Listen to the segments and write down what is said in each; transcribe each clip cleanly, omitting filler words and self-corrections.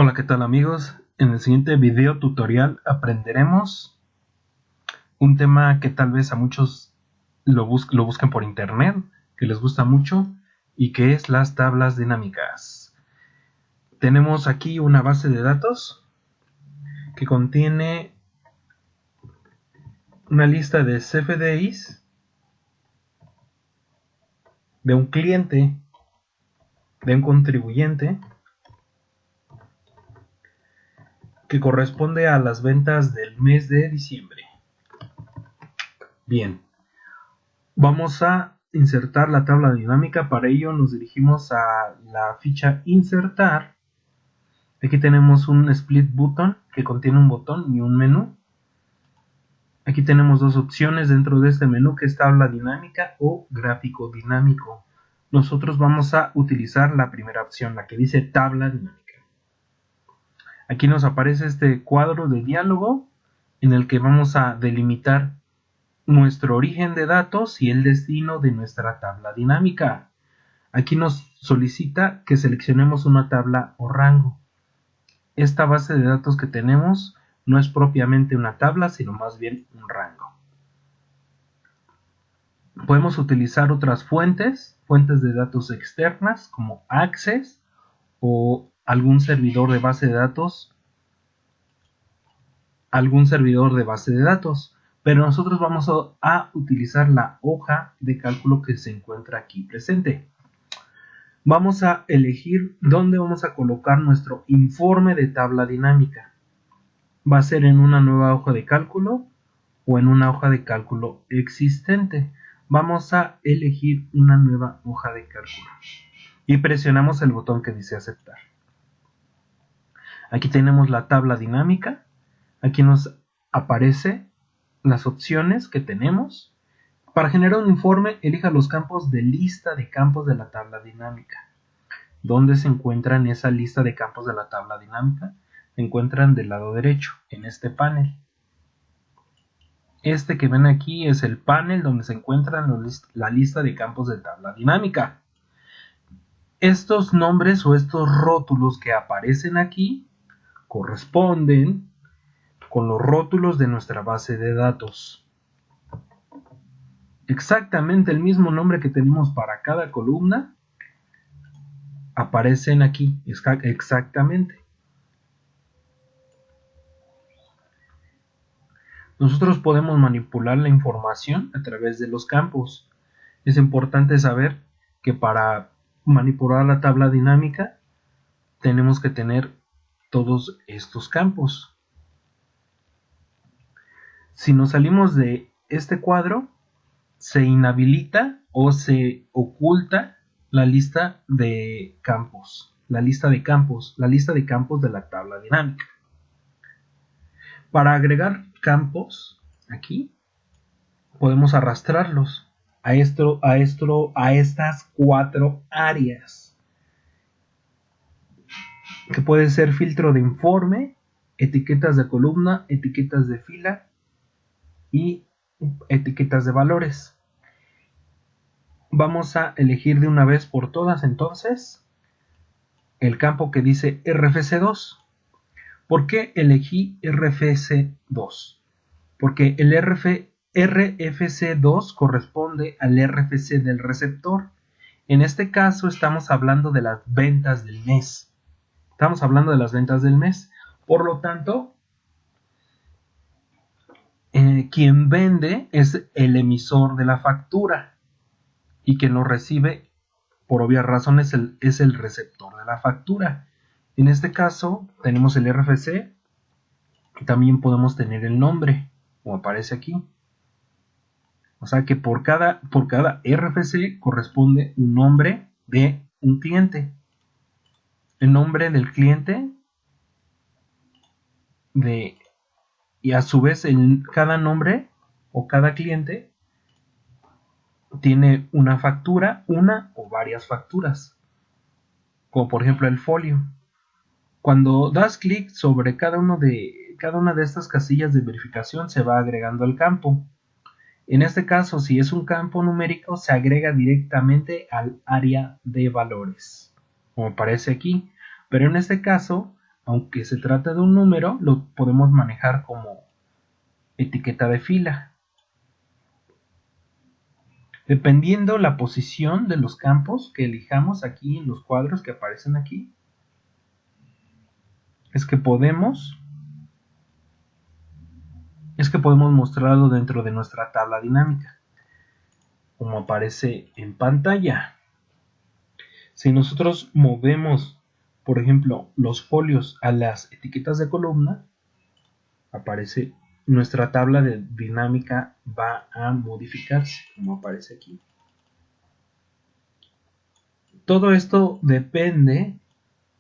Hola, ¿qué tal amigos? En el siguiente video tutorial aprenderemos un tema que tal vez a muchos lo busquen por internet, que les gusta mucho, y que es las tablas dinámicas. Tenemos aquí una base de datos que contiene una lista de CFDIs de un cliente, de un contribuyente, que corresponde a las ventas del mes de diciembre. Bien, vamos a insertar la tabla dinámica. Para ello nos dirigimos a la ficha insertar. Aquí tenemos un split button que contiene un botón y un menú. Aquí tenemos dos opciones dentro de este menú, que es tabla dinámica o gráfico dinámico. Nosotros vamos a utilizar la primera opción, la que dice tabla dinámica. Aquí nos aparece este cuadro de diálogo en el que vamos a delimitar nuestro origen de datos y el destino de nuestra tabla dinámica. Aquí nos solicita que seleccionemos una tabla o rango. Esta base de datos que tenemos no es propiamente una tabla, sino más bien un rango. Podemos utilizar otras fuentes de datos externas como Access o algún servidor de base de datos, pero nosotros vamos a utilizar la hoja de cálculo que se encuentra aquí presente. Vamos a elegir dónde vamos a colocar nuestro informe de tabla dinámica. Va a ser en una nueva hoja de cálculo o en una hoja de cálculo existente. Vamos a elegir una nueva hoja de cálculo y presionamos el botón que dice aceptar. Aquí tenemos la tabla dinámica. Aquí nos aparece las opciones que tenemos. Para generar un informe, elija los campos de lista de campos de la tabla dinámica. ¿Dónde se encuentran esa lista de campos de la tabla dinámica? Se encuentran del lado derecho, en este panel. Este que ven aquí es el panel donde se encuentra la lista de campos de tabla dinámica. Estos nombres o estos rótulos que aparecen aquí corresponden con los rótulos de nuestra base de datos. Exactamente el mismo nombre que tenemos para cada columna aparecen aquí, exactamente. Nosotros podemos manipular la información a través de los campos. Es importante saber que para manipular la tabla dinámica tenemos que tener todos estos campos. Si nos salimos de este cuadro, se inhabilita o se oculta la lista de campos, la lista de campos de la tabla dinámica. Para agregar campos aquí podemos arrastrarlos a estas cuatro áreas, que puede ser filtro de informe, etiquetas de columna, etiquetas de fila y etiquetas de valores. Vamos a elegir de una vez por todas entonces el campo que dice RFC2. ¿Por qué elegí RFC2? Porque el RFC2 corresponde al RFC del receptor. En este caso estamos hablando de las ventas del mes. Por lo tanto, quien vende es el emisor de la factura y quien lo recibe, por obvias razones, es el receptor de la factura. En este caso tenemos el RFC y también podemos tener el nombre, como aparece aquí. O sea que por cada RFC corresponde un nombre de un cliente. El nombre del cliente y a su vez cada nombre o cada cliente tiene una factura, una o varias facturas, como por ejemplo el folio. Cuando das clic sobre cada una de estas casillas de verificación, se va agregando el campo. En este caso, si es un campo numérico, se agrega directamente al área de valores, como aparece aquí. Pero en este caso, aunque se trata de un número, lo podemos manejar como etiqueta de fila. Dependiendo la posición de los campos que elijamos aquí en los cuadros que aparecen aquí, es que podemos mostrarlo dentro de nuestra tabla dinámica, como aparece en pantalla. Si nosotros movemos, por ejemplo, los folios a las etiquetas de columna, aparece nuestra tabla de dinámica, va a modificarse, como aparece aquí. Todo esto depende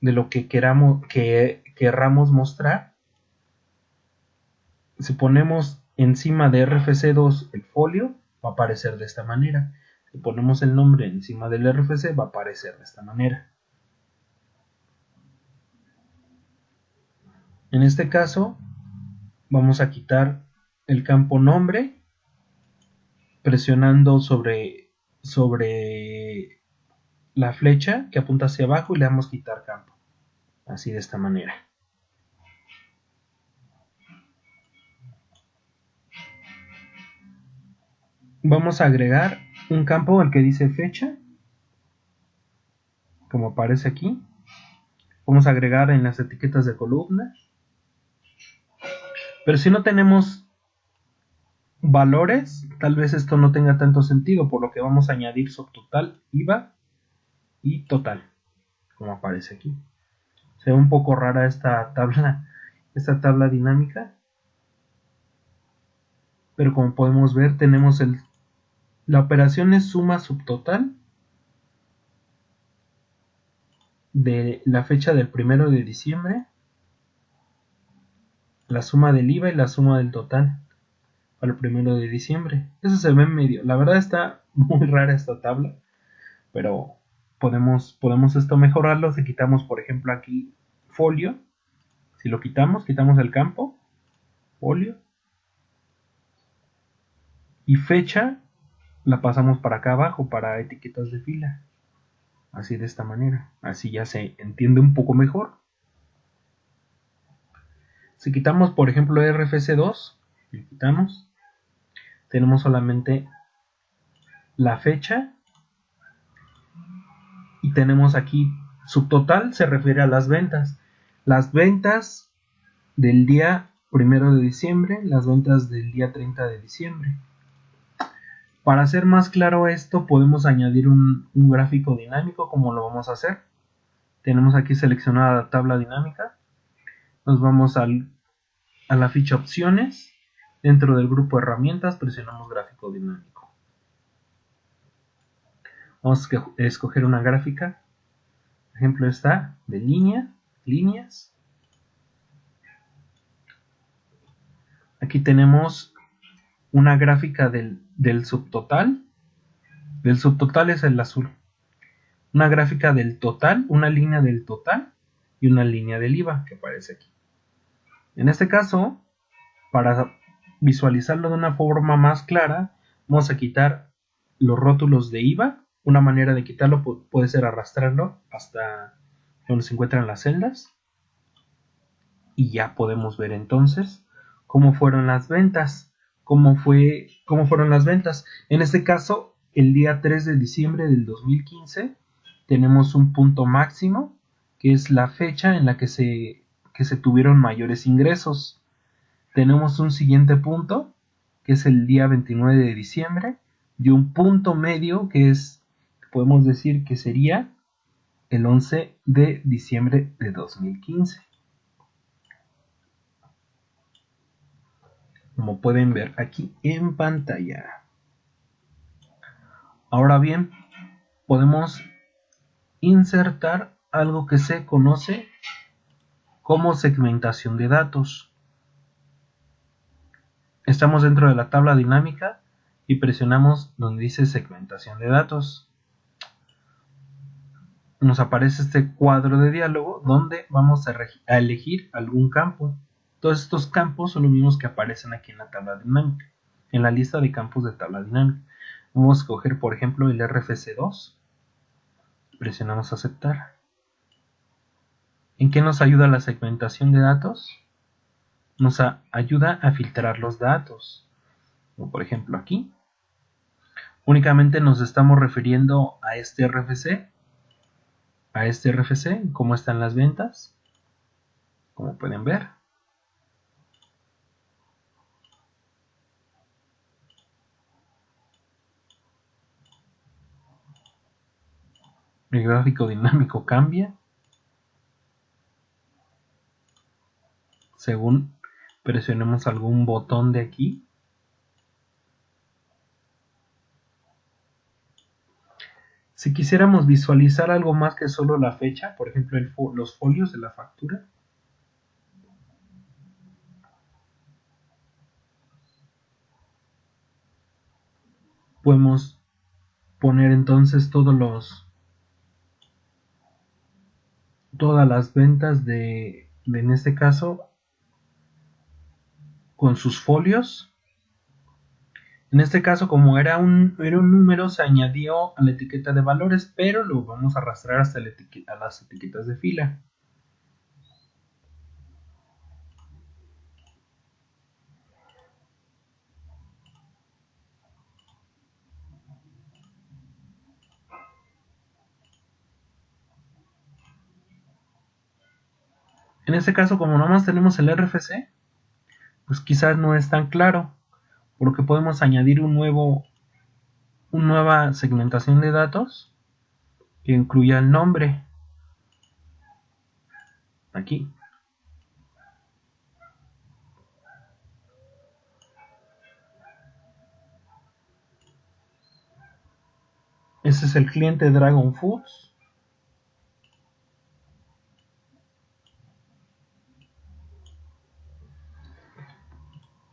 de lo que querramos mostrar. Si ponemos encima de RFC2 el folio, va a aparecer de esta manera. Si ponemos el nombre encima del RFC, va a aparecer de esta manera. En este caso, vamos a quitar el campo nombre, presionando sobre la flecha que apunta hacia abajo y le damos quitar campo. Así de esta manera. Vamos a agregar un campo al que dice fecha, como aparece aquí. Vamos a agregar en las etiquetas de columna. Pero si no tenemos valores, tal vez esto no tenga tanto sentido, por lo que vamos a añadir subtotal, IVA y total, como aparece aquí. Se ve un poco rara esta tabla dinámica, pero como podemos ver, tenemos la operación es suma subtotal de la fecha del 1 de diciembre, la suma del IVA y la suma del total para el 1 de diciembre. Eso se ve en medio. La verdad está muy rara esta tabla, pero podemos esto mejorarlo si quitamos, por ejemplo, aquí folio. Si lo quitamos el campo, folio, y fecha la pasamos para acá abajo, para etiquetas de fila. Así de esta manera. Así ya se entiende un poco mejor. Si quitamos, por ejemplo, RFC2, le quitamos, tenemos solamente la fecha y tenemos aquí subtotal, se refiere a las ventas. Las ventas del día 1 de diciembre, las ventas del día 30 de diciembre. Para hacer más claro esto, podemos añadir un gráfico dinámico, como lo vamos a hacer. Tenemos aquí seleccionada la tabla dinámica. Nos vamos a la ficha opciones. Dentro del grupo herramientas presionamos gráfico dinámico. Vamos a escoger una gráfica. Por ejemplo, esta de líneas. Aquí tenemos una gráfica del subtotal. Del subtotal es el azul. Una gráfica del total, una línea del total y una línea del IVA que aparece aquí. En este caso, para visualizarlo de una forma más clara, vamos a quitar los rótulos de IVA. Una manera de quitarlo puede ser arrastrarlo hasta donde se encuentran las celdas. Y ya podemos ver entonces cómo fueron las ventas. Cómo fueron las ventas. En este caso, el día 3 de diciembre del 2015, tenemos un punto máximo, que es la fecha en la que se tuvieron mayores ingresos. Tenemos un siguiente punto, que es el día 29 de diciembre, y un punto medio, que podemos decir que sería el 11 de diciembre de 2015. Como pueden ver aquí en pantalla. Ahora bien, podemos insertar algo que se conoce como segmentación de datos. Estamos dentro de la tabla dinámica y presionamos donde dice segmentación de datos. Nos aparece este cuadro de diálogo donde vamos a elegir algún campo. Todos estos campos son los mismos que aparecen aquí en la tabla dinámica, en la lista de campos de tabla dinámica. Vamos a escoger, por ejemplo, el RFC2. Presionamos aceptar. ¿En qué nos ayuda la segmentación de datos? Nos ayuda a filtrar los datos. Como por ejemplo aquí. Únicamente nos estamos refiriendo a este RFC. Cómo están las ventas. Como pueden ver. El gráfico dinámico cambia según presionemos algún botón de aquí. Si quisiéramos visualizar algo más que solo la fecha, por ejemplo los folios de la factura, podemos poner entonces todas las ventas en este caso con sus folios. En este caso, como era un número, se añadió a la etiqueta de valores, pero lo vamos a arrastrar hasta a las etiquetas de fila. En este caso, como nada más tenemos el RFC, pues quizás no es tan claro, por lo que podemos añadir una nueva segmentación de datos que incluya el nombre. Aquí. Ese es el cliente Dragon Foods.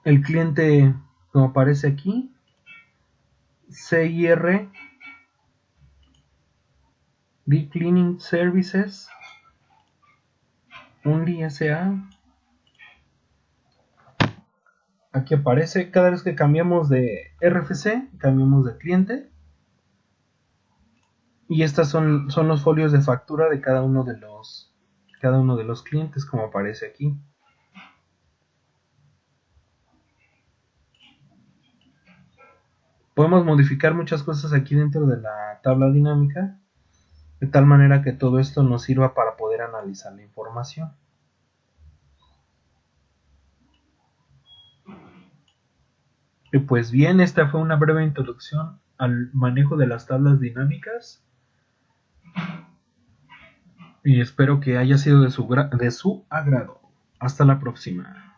El cliente, como aparece aquí, CIR Deep Cleaning Services Only SA. Aquí aparece, cada vez que cambiamos de RFC, cambiamos de cliente. Y estas son los folios de factura de cada uno de los clientes, como aparece aquí. Podemos modificar muchas cosas aquí dentro de la tabla dinámica, de tal manera que todo esto nos sirva para poder analizar la información. Y pues bien, esta fue una breve introducción al manejo de las tablas dinámicas. Y espero que haya sido de su agrado. Hasta la próxima.